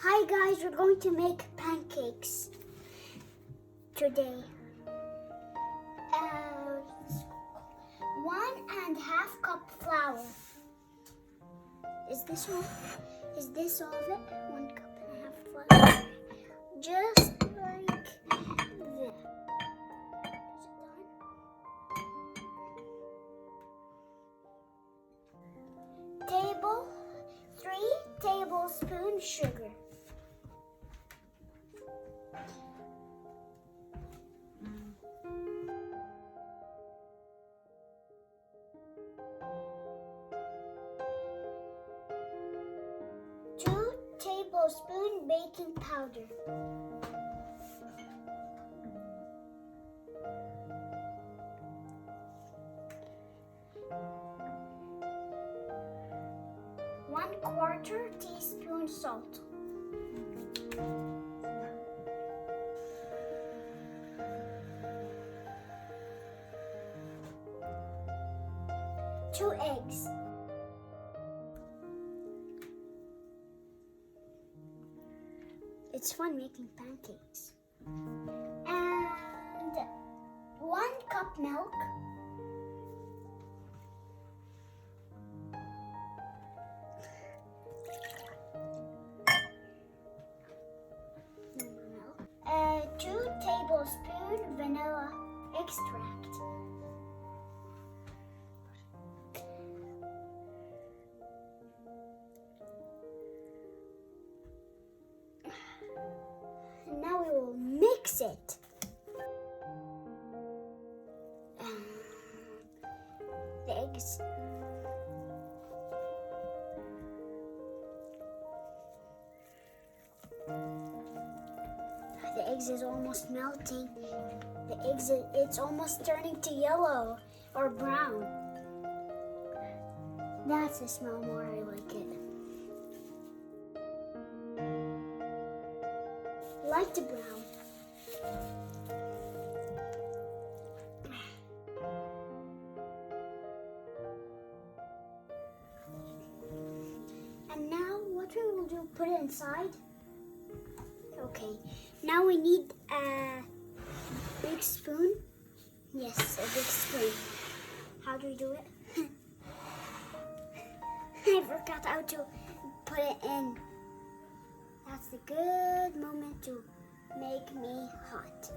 Hi guys, we're going to make pancakes today. 1.5 cup flour. Is this all of it? 1.5 cup flour. Just like that. Is it done? 3 tablespoons sugar. Tablespoon baking powder. 1/4 teaspoon salt. 2 eggs. It's fun making pancakes. And 1 cup milk. No more milk. 2 tablespoons vanilla extract. Now we will mix it. The eggs. The eggs is almost melting. It's almost turning to yellow or brown. That's the smell more I like it. Light to brown. And now what we will do, put it inside. Okay, now we need a big spoon. Yes, a big spoon. How do we do it? I forgot how to put it in. That's the good moment to make me hot.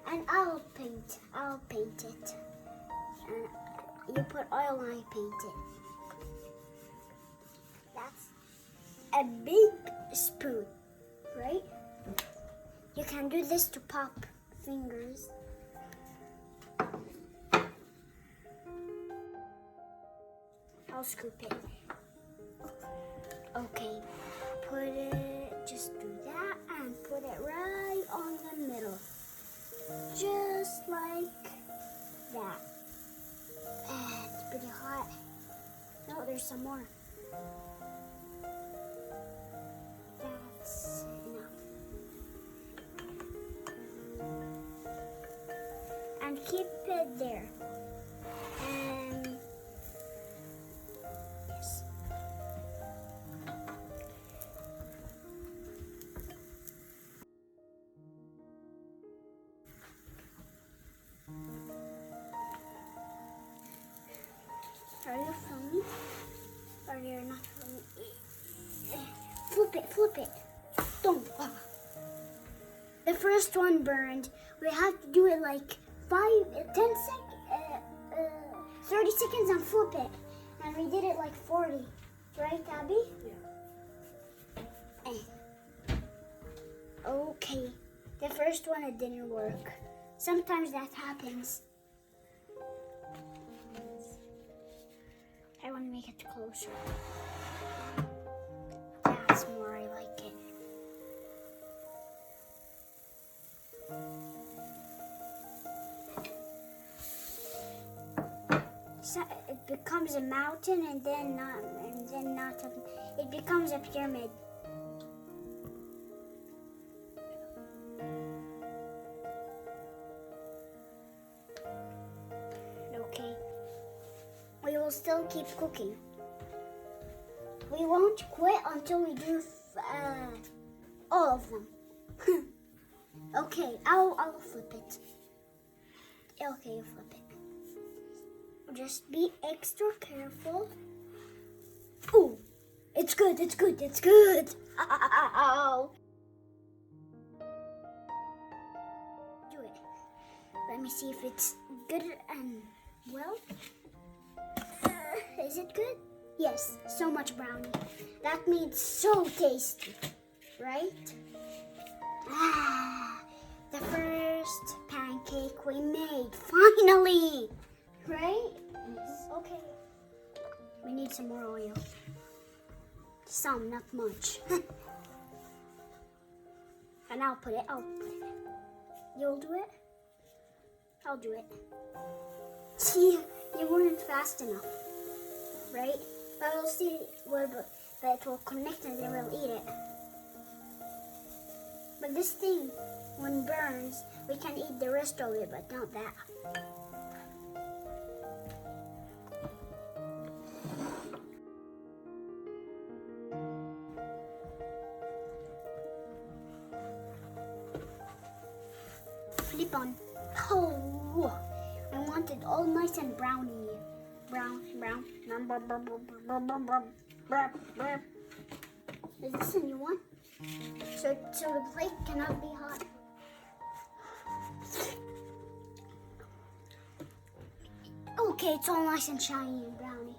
And I'll paint it. And you put oil and I paint it. That's a big spoon, right? You can do this to pop fingers. I'll scoop it. Okay, just do that and put it right on the middle. Just like that. It's pretty hot. No, there's some more. That's enough. And keep it there. Yes. Are you filming? Or you're not filming? Flip it. Don't. The first one burned. We have to do it like 30 seconds and flip it. And we did it like 40. Right, Abby? Yeah. Okay. The first one, it didn't work. Sometimes that happens. I want to make it closer. That's more I like it. So it becomes a mountain and then not it becomes a pyramid. Okay. We will still keep cooking. we won't quit until we do all of them. Okay, I'll flip it. Okay, you flip it. Just be extra careful. Ooh, it's good, it's good, it's good. Ow. Do it. Let me see if it's good and well. Is it good? Yes, so much brownie. That means so tasty, right? The first pancake we made, finally, right? Yes. Okay. We need some more oil. Some, not much. And I'll put it. You'll do it? I'll do it. See, you weren't fast enough, right? But we'll see but it will connect and then we'll eat it. But this thing, when it burns, we can eat the rest of it, but not that. Flip on. Oh, I want it all nice and browny. Brown. Is this a new one? So the plate cannot be hot. Okay, it's all nice and shiny and browny.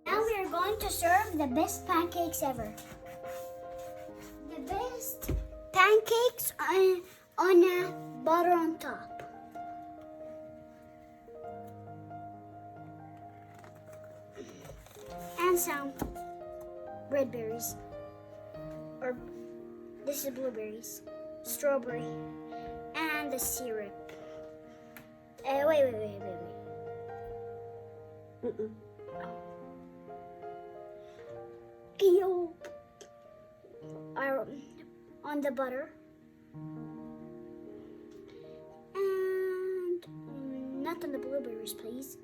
Now we are going to serve the best pancakes ever. The best pancakes on a butter on top. And some red berries. Or this is blueberries. Strawberry. And the syrup. Wait. Ew. On the butter. And not on the blueberries, please.